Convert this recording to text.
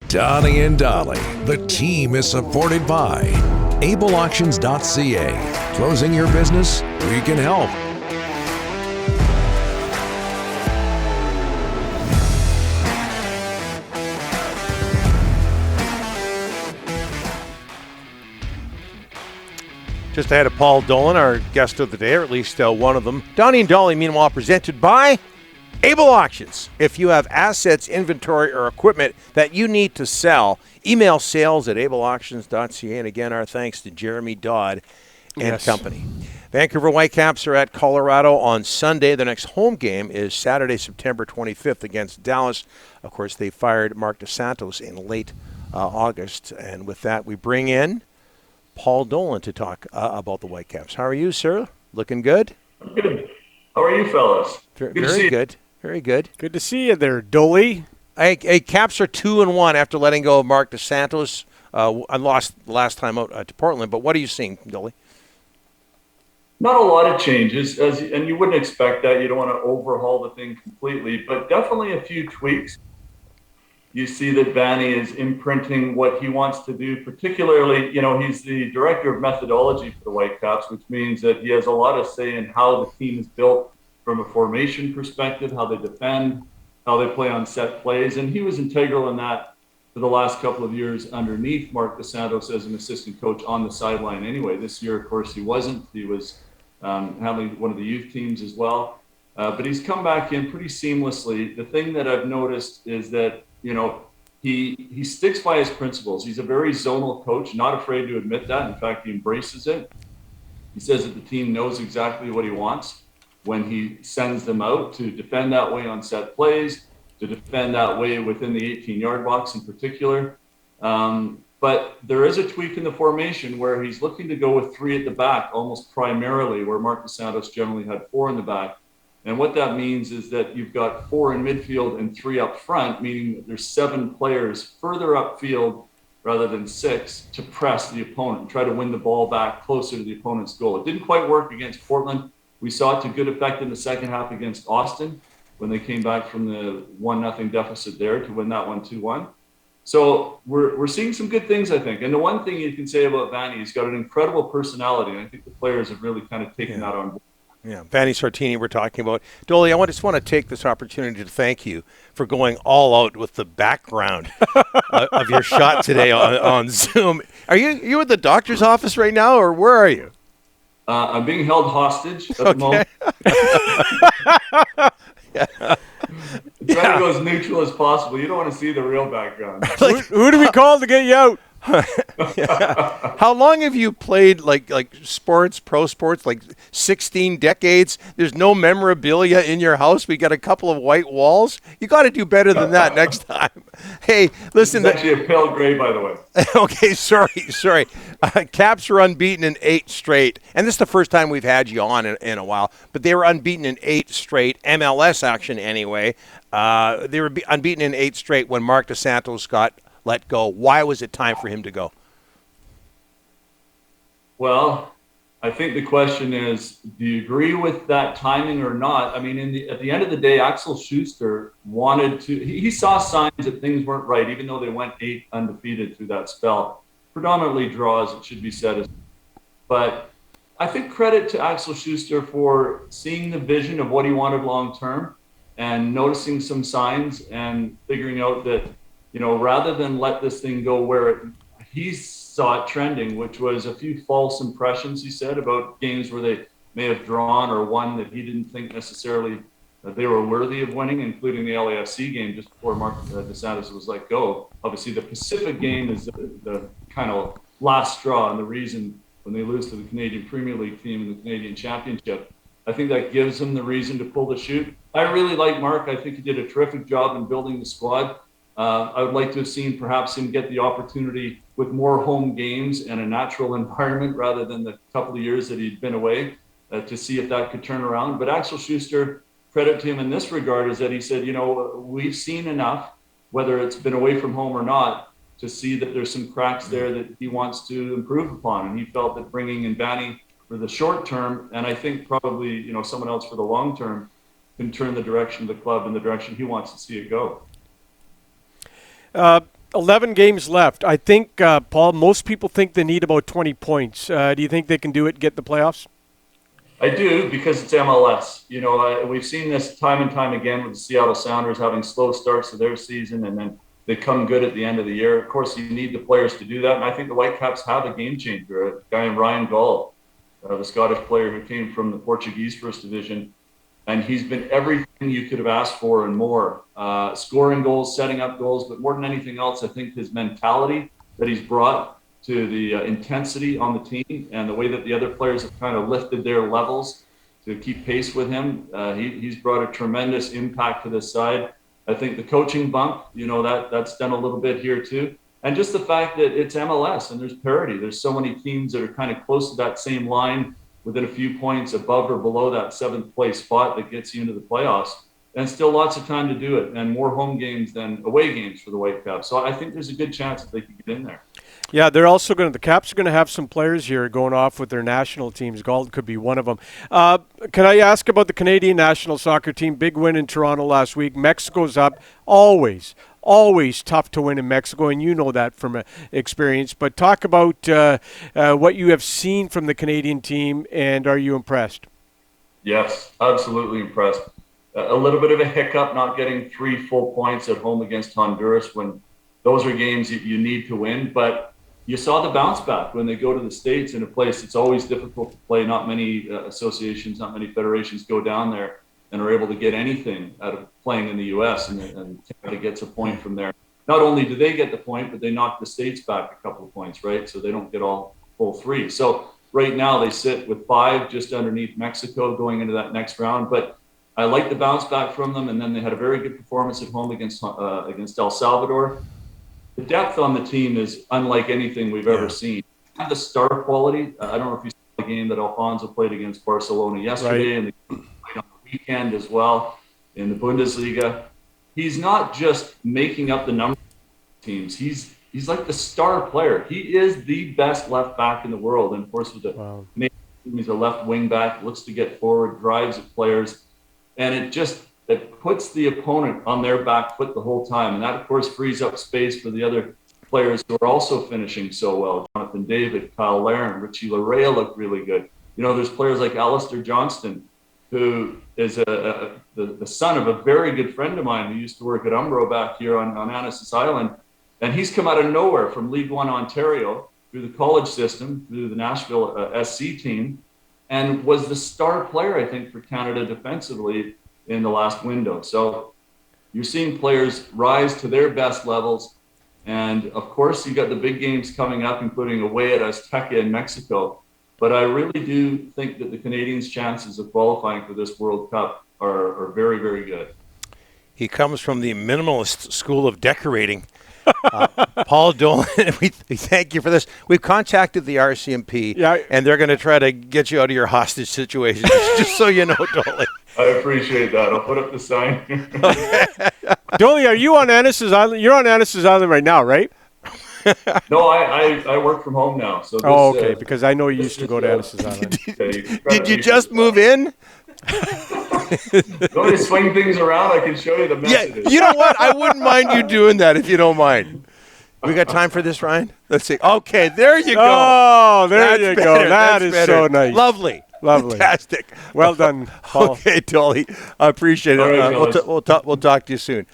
Donnie and Dolly, the team is supported by ableauctions.ca. Closing your business? We can help. Just ahead of Paul Dolan, our guest of the day, or at least one of them. Donnie and Dolly, meanwhile, presented by Able Auctions. If you have assets, inventory, or equipment that you need to sell, email sales@ableauctions.ca. And again, our thanks to Jeremy Dodd and company. Vancouver Whitecaps are at Colorado on Sunday. The next home game is Saturday, September 25th against Dallas. Of course, they fired Mark DeSantos in late August. And with that, we bring in Paul Dolan to talk about the Whitecaps. How are you, sir? Looking good? Good. How are you, fellas? Very good. Very good. Good to see you there, Dolly. Hey, Caps are 2-1 after letting go of Mark DeSantos. I lost last time out to Portland, but what are you seeing, Dolly? Not a lot of changes, and you wouldn't expect that. You don't want to overhaul the thing completely, but definitely a few tweaks. You see that Vanni is imprinting what he wants to do, particularly, he's the director of methodology for the Whitecaps, which means that he has a lot of say in how the team is built from a formation perspective, how they defend, how they play on set plays. And he was integral in that for the last couple of years underneath Mark DeSantos as an assistant coach on the sideline anyway. This year, of course, he wasn't. He was handling one of the youth teams as well. But he's come back in pretty seamlessly. The thing that I've noticed is that he sticks by his principles. He's a very zonal coach, not afraid to admit that. In fact, he embraces it. He says that the team knows exactly what he wants when he sends them out to defend that way on set plays, to defend that way within the 18-yard box in particular. But there is a tweak in the formation where he's looking to go with 3 at the back, almost primarily, where Mark DeSantos generally had 4 in the back. And what that means is that you've got 4 in midfield and 3 up front, meaning that there's 7 players further upfield rather than 6 to press the opponent and try to win the ball back closer to the opponent's goal. It didn't quite work against Portland. We saw it to good effect in the second half against Austin when they came back from the 1-0 deficit there to win that one 2-1. So we're seeing some good things, I think. And the one thing you can say about Vanni, he's got an incredible personality, and I think the players have really kind of taken that on board. Yeah, Vanni Sartini we're talking about. Dolly, I just want to take this opportunity to thank you for going all out with the background of your shot today on Zoom. Are you at the doctor's office right now, or where are you? I'm being held hostage at the moment. Try to go as neutral as possible. You don't want to see the real background. Who do we call to get you out? How long have you played like sports, pro sports, like 16 decades? There's no memorabilia in your house. We got a couple of white walls. You got to do better than that next time. Hey, listen. It's actually a pale gray, by the way. Okay, sorry. Caps were unbeaten in 8 straight. And this is the first time we've had you on in a while. But they were unbeaten in 8 straight, MLS action anyway. They were unbeaten in 8 straight when Mark DeSantos got let go. Why was it time for him to go? Well, I think the question is, do you agree with that timing or not? I mean, at the end of the day, Axel Schuster wanted to, he saw signs that things weren't right, even though they went 8 undefeated through that spell. Predominantly draws, it should be said. But I think credit to Axel Schuster for seeing the vision of what he wanted long-term and noticing some signs and figuring out that, rather than let this thing go where he saw it trending, which was a few false impressions, he said, about games where they may have drawn or won that he didn't think necessarily that they were worthy of winning, including the LAFC game just before Mark DeSantis was let go. Obviously, the Pacific game is the kind of last straw and the reason when they lose to the Canadian Premier League team in the Canadian Championship. I think that gives them the reason to pull the chute. I really like Mark. I think he did a terrific job in building the squad. I would like to have seen perhaps him get the opportunity with more home games and a natural environment rather than the couple of years that he'd been away to see if that could turn around. But Axel Schuster, credit to him in this regard, is that he said, we've seen enough, whether it's been away from home or not, to see that there's some cracks there that he wants to improve upon. And he felt that bringing in Vanni for the short term, and I think probably, someone else for the long term, can turn the direction of the club in the direction he wants to see it go. 11 games left. I think, Paul, most people think they need about 20 points. Do you think they can do it, get the playoffs? I do, because it's MLS. We've seen this time and time again with the Seattle Sounders having slow starts to their season, and then they come good at the end of the year. Of course, you need the players to do that, and I think the Whitecaps have a game changer, a guy named Ryan Gall, the Scottish player who came from the Portuguese First Division, and he's been everything you could have asked for and more. Scoring goals, setting up goals, but more than anything else, I think his mentality that he's brought to the intensity on the team and the way that the other players have kind of lifted their levels to keep pace with him. He's brought a tremendous impact to this side. I think the coaching bump, that's done a little bit here too. And just the fact that it's MLS and there's parity. There's so many teams that are kind of close to that same line within a few points above or below that 7th place spot that gets you into the playoffs. And still lots of time to do it, and more home games than away games for the Whitecaps. So I think there's a good chance that they can get in there. Yeah, the Caps are going to have some players here going off with their national teams. Galt could be one of them. Can I ask about the Canadian national soccer team? Big win in Toronto last week. Mexico's up. Always tough to win in Mexico, and you know that from experience. But talk about what you have seen from the Canadian team, and are you impressed? Yes, absolutely impressed. A little bit of a hiccup not getting 3 full points at home against Honduras, when those are games that you need to win. But you saw the bounce back when they go to the States, in a place it's always difficult to play. Not many associations, not many federations go down there and are able to get anything out of playing in the U.S. and Canada gets a point from there. Not only do they get the point, but they knock the States back a couple of points, right? So they don't get all full 3. So right now they sit with 5 just underneath Mexico going into that next round. But I like the bounce back from them, and then they had a very good performance at home against El Salvador. The depth on the team is unlike anything we've ever seen. The star quality. I don't know if you saw the game that Alfonso played against Barcelona yesterday, and they played on the weekend as well in the Bundesliga. He's not just making up the number of teams. He's like the star player. He is the best left back in the world, and of course with the Canadian team, he's a left wing back, looks to get forward, drives at players, and it puts the opponent on their back foot the whole time. And that, of course, frees up space for the other players who are also finishing so well. Jonathan David, Kyle Larin, Richie Larea look really good. There's players like Alistair Johnston, who is the son of a very good friend of mine who used to work at Umbro back here on Analyst Island. And he's come out of nowhere from League One Ontario through the college system, through the Nashville SC team, and was the star player, I think, for Canada defensively in the last window. So you're seeing players rise to their best levels. And of course, you got the big games coming up, including away at Azteca in Mexico. But I really do think that the Canadians' chances of qualifying for this World Cup are very, very good. He comes from the minimalist school of decorating. Paul Dolan, we thank you for this. We've contacted the RCMP, and they're going to try to get you out of your hostage situation, just so you know, Dolan. I appreciate that. I'll put up the sign. Dolan, are you on Annis's Island? You're on Annis's Island right now, right? No, I work from home now. So this, okay, because I know you used to go to Annis's Island. Did you just move in? Go to swing things around. I can show you the messages. Yeah, you know what? I wouldn't mind you doing that if you don't mind. We got time for this, Ryan? Let's see. Okay, there you go. Oh, there you go. That is so nice. Lovely. Fantastic. Well done, Paul. Okay, Dolly. I appreciate it. Right, we'll talk to you soon.